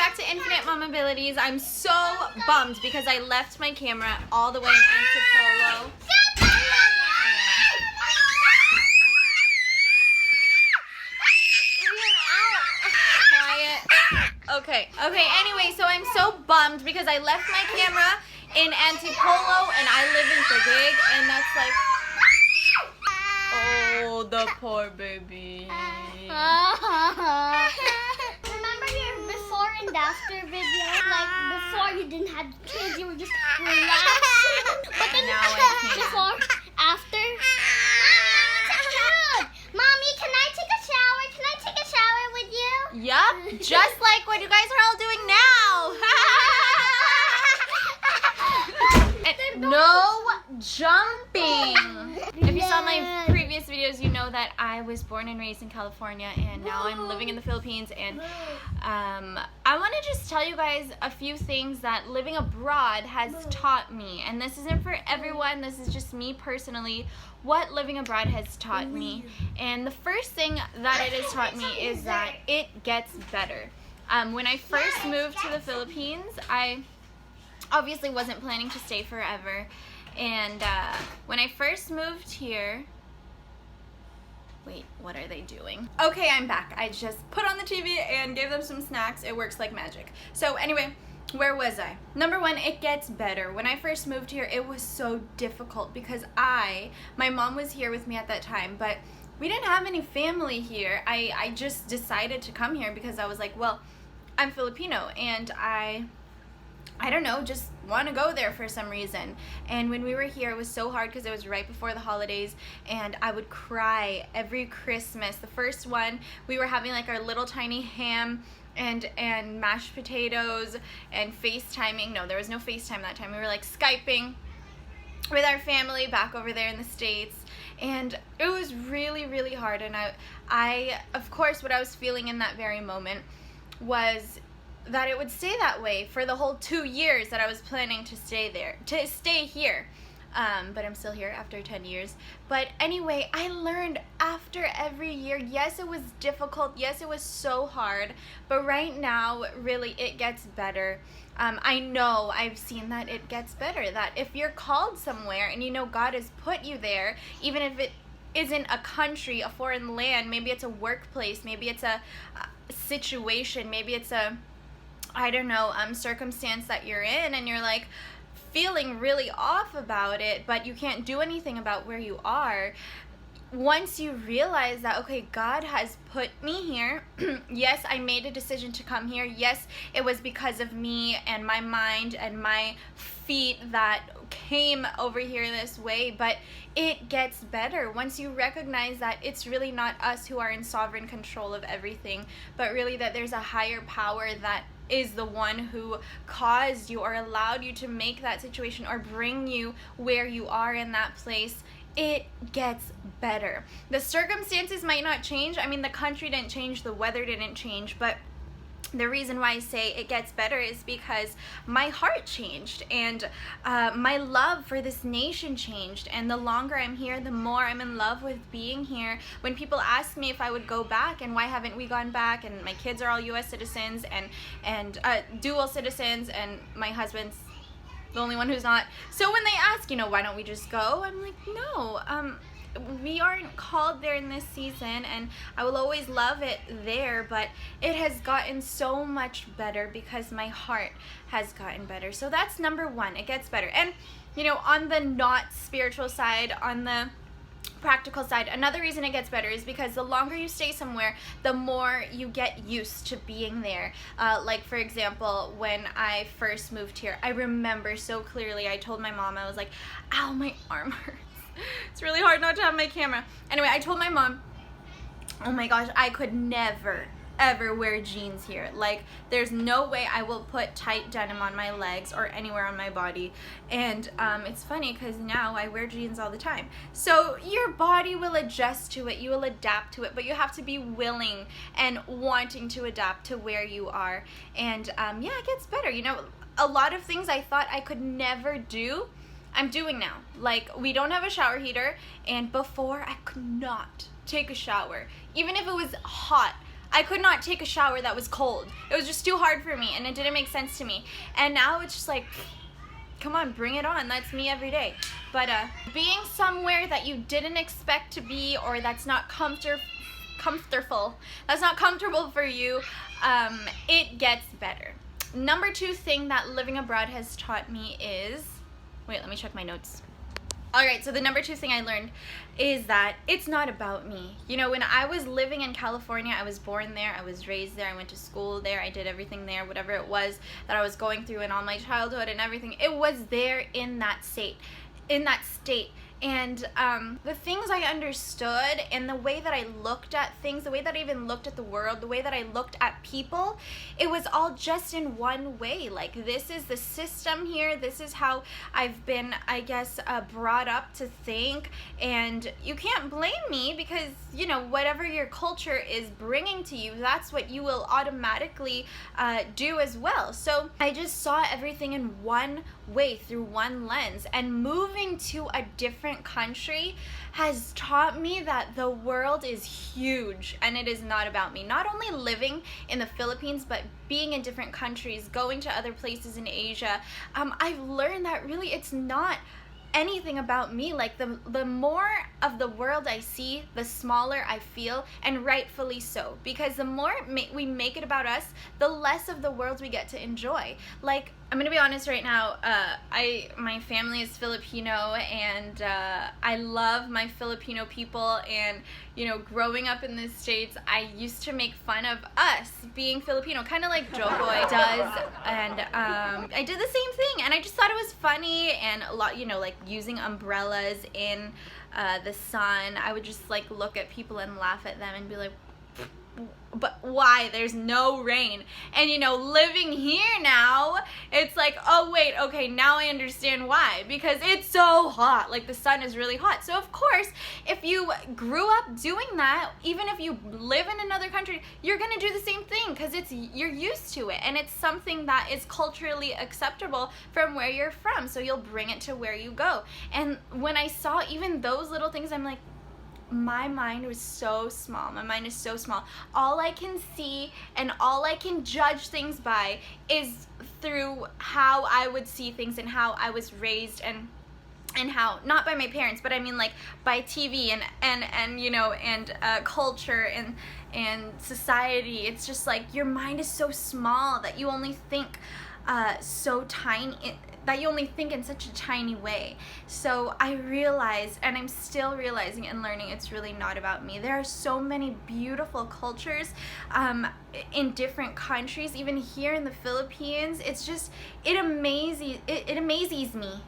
back to Infinite Mamabilities. I'm so bummed because I left my camera all the way in Antipolo. Okay, anyway, so I'm so bummed because I left my camera in Antipolo and I live in Taguig, and that's like, oh, the poor baby. Remember your before and after video? Like before you didn't have kids, you were just relaxing. But then now I can't. Before, after. Mommy, can I take a shower? Can I take a shower with you? Yup, just like what you guys are all doing now. No jumping. If you saw my previous videos, you know that I was born and raised in California, and now I'm living in the Philippines. And I want to just tell you guys a few things that living abroad has taught me. And this isn't for everyone, this is just me personally, what living abroad has taught me. And the first thing that it has taught me is that it gets better. When I first moved to the Philippines, I obviously wasn't planning to stay forever. And when I first moved here, wait, what are they doing? Okay, I'm back. I just put on the TV and gave them some snacks. It works like magic. So anyway, where was I? Number one, it gets better. When I first moved here, it was so difficult because my mom was here with me at that time, but we didn't have any family here. I just decided to come here because I was like, well, I'm Filipino and I don't know, just want to go there for some reason. And when we were here, it was so hard because it was right before the holidays, and I would cry every Christmas. The first one, we were having like our little tiny ham and mashed potatoes and FaceTiming. No, there was no FaceTime that time. We were like Skyping with our family back over there in the States, and it was really, really hard. And I of course, what I was feeling in that very moment was that it would stay that way for the whole 2 years that I was planning to stay here. But I'm still here after 10 years. But anyway, I learned after every year, yes, it was difficult, yes, it was so hard, but right now, really, it gets better. I know, I've seen that it gets better, that if you're called somewhere and you know God has put you there, even if it isn't a country, a foreign land, maybe it's a workplace, maybe it's a situation, maybe it's a, I don't know, circumstance that you're in, and you're like feeling really off about it, but you can't do anything about where you are. Once you realize that, okay, God has put me here, yes, I made a decision to come here, yes, it was because of me and my mind and my feet that came over here this way, but it gets better once you recognize that it's really not us who are in sovereign control of everything, but really that there's a higher power that is the one who caused you or allowed you to make that situation or bring you where you are in that place. It gets better. The circumstances might not change. I mean, the country didn't change, the weather didn't change, but the reason why I say it gets better is because my heart changed, and my love for this nation changed, and the longer I'm here, the more I'm in love with being here. When people ask me if I would go back and why haven't we gone back, and my kids are all US citizens and dual citizens, and my husband's the only one who's not. So when they ask, why don't we just go? I'm like, no, we aren't called there in this season, and I will always love it there, but it has gotten so much better because my heart has gotten better. So that's number one, it gets better. And on the not spiritual side, on the practical side, another reason it gets better is because the longer you stay somewhere, the more you get used to being there. Like for example, when I first moved here, I remember so clearly, I told my mom, I was like, ow, my arm hurts. It's really hard not to have my camera. Anyway, I told my mom, oh my gosh, I could never ever wear jeans here. Like, there's no way I will put tight denim on my legs or anywhere on my body. And it's funny because now I wear jeans all the time. So your body will adjust to it, you will adapt to it, but you have to be willing and wanting to adapt to where you are. And yeah, it gets better. A lot of things I thought I could never do, I'm doing now. Like, we don't have a shower heater, and before I could not take a shower. Even if it was hot, I could not take a shower that was cold. It was just too hard for me, and it didn't make sense to me. And now it's just like, come on, bring it on. That's me every day. But being somewhere that you didn't expect to be, or that's not comfortable, that's not comfortable for you, it gets better. Number 2 thing that living abroad has taught me is, wait, let me check my notes. Alright, so the number 2 thing I learned is that it's not about me. You know, when I was living in California, I was born there, I was raised there, I went to school there, I did everything there, whatever it was that I was going through in all my childhood and everything, it was there in that state. And the things I understood and the way that I looked at things, the way that I even looked at the world, the way that I looked at people, it was all just in one way. Like, this is the system here, this is how I've been, I guess, brought up to think, and you can't blame me because, you know, whatever your culture is bringing to you, that's what you will automatically do as well. So I just saw everything in one way, through one lens, and moving to a different country has taught me that the world is huge and it is not about me. Not only living in the Philippines, but being in different countries, going to other places in Asia, I've learned that really it's not anything about me. Like, the more of the world I see, the smaller I feel, and rightfully so, because the more we make it about us, the less of the world we get to enjoy. Like, I'm gonna be honest right now, my family is Filipino, and I love my Filipino people, and, you know, growing up in the States, I used to make fun of us being Filipino, kind of like Jokoy does, and I did the same thing, and I just thought it was funny, and a lot, you know, like using umbrellas in the sun, I would just like look at people and laugh at them and be like, but why? There's no rain. And, you know, living here now, it's like, oh wait, okay, now I understand why, because it's so hot. Like, the sun is really hot. So of course, if you grew up doing that, even if you live in another country, you're gonna do the same thing, because you're used to it, and it's something that is culturally acceptable from where you're from, so you'll bring it to where you go. And when I saw even those little things, I'm like, my mind was so small. My mind is so small. All I can see and all I can judge things by is through how I would see things and how I was raised, and how, not by my parents, but I mean like by TV and you know, and culture and society. It's just like your mind is so small that you only think so tiny, that you only think in such a tiny way. So I realized, and I'm still realizing and learning, it's really not about me. There are so many beautiful cultures in different countries, even here in the Philippines. It's just, it amazes me.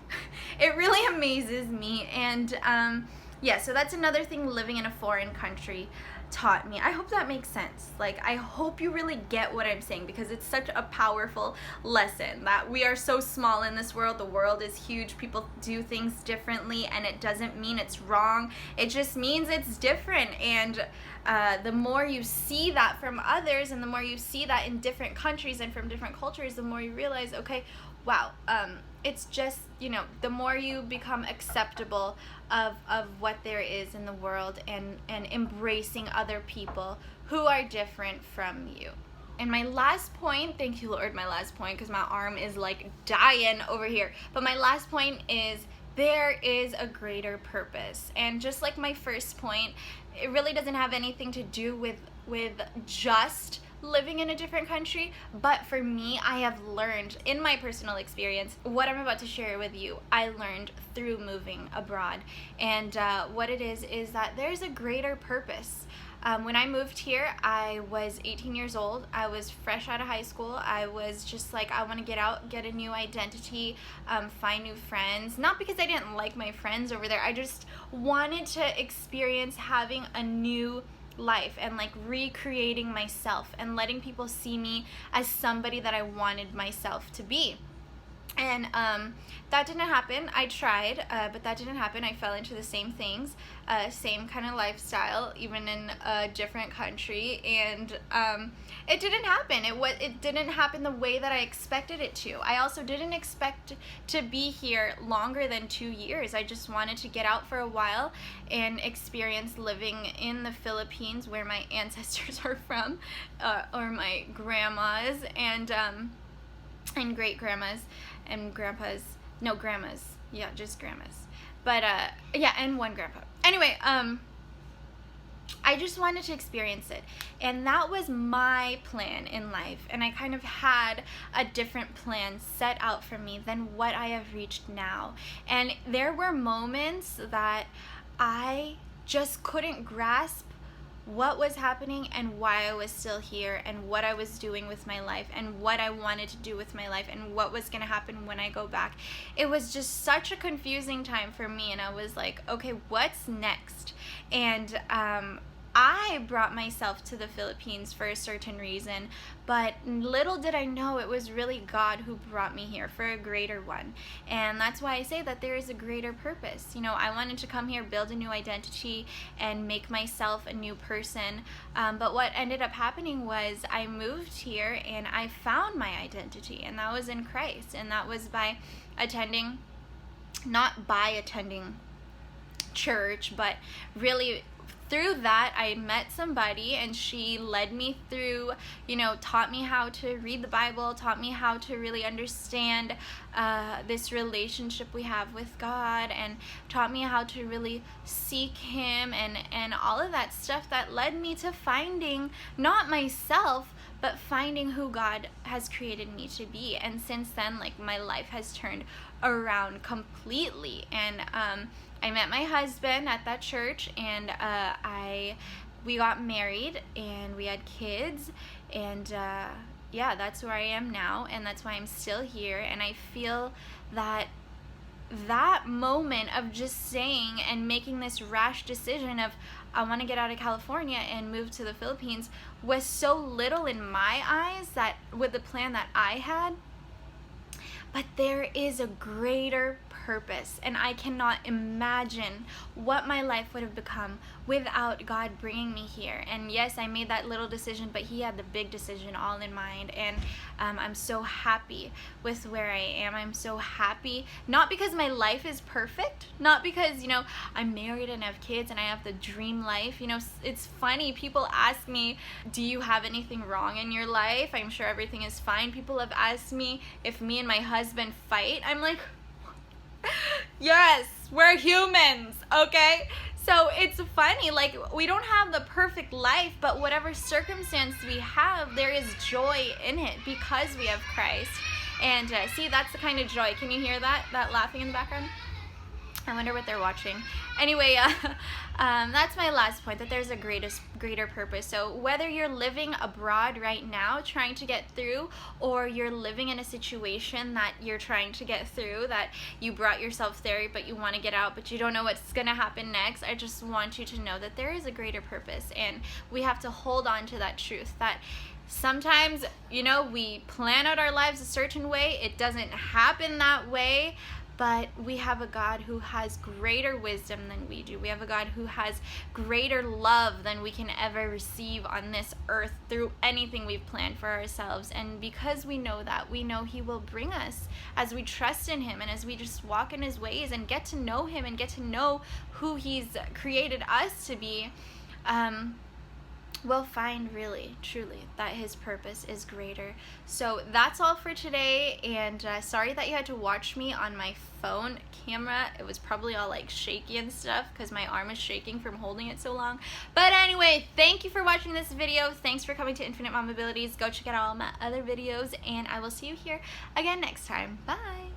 It really amazes me. And yeah, so that's another thing living in a foreign country taught me. I hope that makes sense. Like, I hope you really get what I'm saying, because it's such a powerful lesson that we are so small in this world. The world is huge. People do things differently, and it doesn't mean it's wrong. It just means it's different. And the more you see that from others, and the more you see that in different countries and from different cultures, the more you realize, okay, wow, it's just, you know, the more you become acceptable of what there is in the world, and embracing other people who are different from you. And my last point, thank you Lord, my last point, because my arm is like dying over here, but my last point is, there is a greater purpose. And just like my first point, it really doesn't have anything to do with just living in a different country, but for me, I have learned in my personal experience, what I'm about to share with you, I learned through moving abroad. And what it is that there's a greater purpose. When I moved here, I was 18 years old. I was fresh out of high school. I was just like, I want to get out, get a new identity, find new friends. Not because I didn't like my friends over there. I just wanted to experience having a new life, and like recreating myself and letting people see me as somebody that I wanted myself to be. And that didn't happen. I tried, but that didn't happen. I fell into the same things, same kind of lifestyle, even in a different country, and it didn't happen. It didn't happen the way that I expected it to. I also didn't expect to be here longer than 2 years. I just wanted to get out for a while and experience living in the Philippines, where my ancestors are from, or my grandmas and great grandmas and grandpas. No, grandmas. Yeah, just grandmas. But yeah, and one grandpa. Anyway, I just wanted to experience it, and that was my plan in life, and I kind of had a different plan set out for me than what I have reached now. And there were moments that I just couldn't grasp what was happening and why I was still here, and what I was doing with my life, and what I wanted to do with my life, and what was going to happen when I go back. It was just such a confusing time for me, and I was like, okay, what's next? And I brought myself to the Philippines for a certain reason, but little did I know it was really God who brought me here for a greater one. And that's why I say that there is a greater purpose. You know, I wanted to come here, build a new identity, and make myself a new person. But what ended up happening was I moved here and I found my identity, and that was in Christ. And that was by not by attending church, but really through that I met somebody, and she led me through, taught me how to read the Bible, taught me how to really understand this relationship we have with God, and taught me how to really seek Him, and all of that stuff that led me to finding not myself, but finding who God has created me to be. And since then, my life has turned around completely. And I met my husband at that church, and we got married, and we had kids, and yeah, that's where I am now, and that's why I'm still here. And I feel that moment of just saying and making this rash decision of I want to get out of California and move to the Philippines was so little in my eyes, that with the plan that I had. But there is a greater purpose, and I cannot imagine what my life would have become without God bringing me here. And yes, I made that little decision, but He had the big decision all in mind. And I'm so happy with where I am. I'm so happy, not because my life is perfect, not because, I'm married and have kids and I have the dream life. It's funny, people ask me, do you have anything wrong in your life? I'm sure everything is fine. People have asked me if me and my husband fight. I'm like, yes, we're humans, okay? So it's funny, we don't have the perfect life, but whatever circumstance we have, there is joy in it because we have Christ. And see, that's the kind of joy. Can you hear that laughing in the background? I wonder what they're watching. Anyway, that's my last point, that there's a greater purpose. So whether you're living abroad right now trying to get through, or you're living in a situation that you're trying to get through, that you brought yourself there but you want to get out but you don't know what's going to happen next, I just want you to know that there is a greater purpose, and we have to hold on to that truth, that sometimes, we plan out our lives a certain way, it doesn't happen that way. But we have a God who has greater wisdom than we do. We have a God who has greater love than we can ever receive on this earth through anything we've planned for ourselves. And because we know that, we know He will bring us as we trust in Him, and as we just walk in His ways and get to know Him and get to know who He's created us to be. We'll find really, truly, that His purpose is greater. So that's all for today, and sorry that you had to watch me on my phone camera. It was probably all shaky and stuff because my arm is shaking from holding it so long. But anyway, thank you for watching this video. Thanks for coming to Infinite Mamabilities. Go check out all my other videos, and I will see you here again next time. Bye!